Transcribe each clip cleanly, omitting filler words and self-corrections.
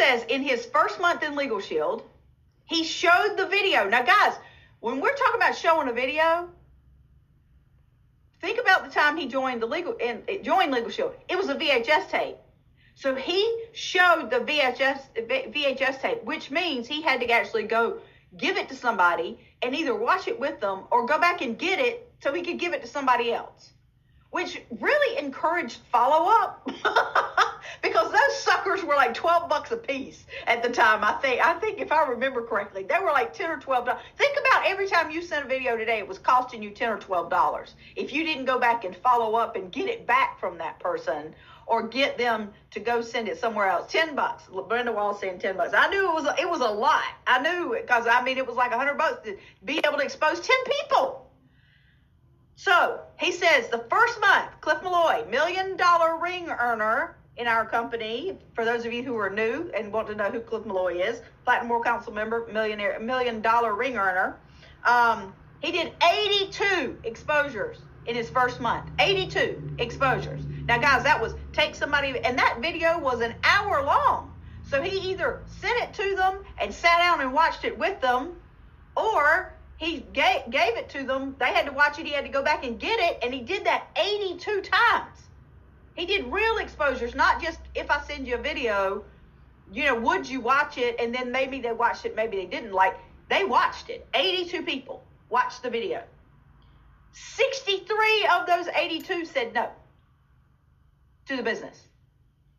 says in his first month in LegalShield, he showed the video. Now, guys, when we're talking about showing a video, think about the time he joined LegalShield. It was a VHS tape. So he showed the VHS tape, which means he had to actually go give it to somebody and either watch it with them or go back and get it so he could give it to somebody else, which really encouraged follow-up because those suckers were like $12 a piece at the time. I think if I remember correctly, they were like $10 or $12. Think about every time you sent a video today, it was costing you $10 or $12. If you didn't go back and follow up and get it back from that person or get them to go send it somewhere else, $10. Brenda Wall saying $10. I knew it was a lot. I knew it because it was like $100 to be able to expose 10 people. So he says the first month, Cliff Malloy, $1 million ring earner in our company. For those of you who are new and want to know who Cliff Malloy is, Platinum World Council member, $1 million ring earner. He did 82 exposures in his first month. 82 exposures. Now, guys, that was take somebody, and that video was an hour long. So he either sent it to them and sat down and watched it with them, or he gave it to them. They had to watch it. He had to go back and get it. And he did that 82 times. He did real exposures, not just if I send you a video, would you watch it? And then maybe they watched it, maybe they didn't. Like, they watched it. 82 people watched the video. 63 of those 82 said no to the business.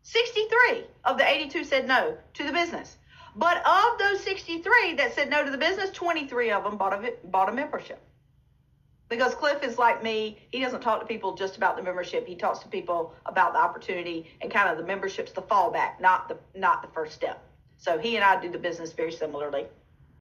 63 of the 82 said no to the business. But of those 63 that said no to the business, 23 of them bought a membership. Because Cliff is like me. He doesn't talk to people just about the membership. He talks to people about the opportunity, and kind of the membership's the fallback, not the first step. So he and I do the business very similarly.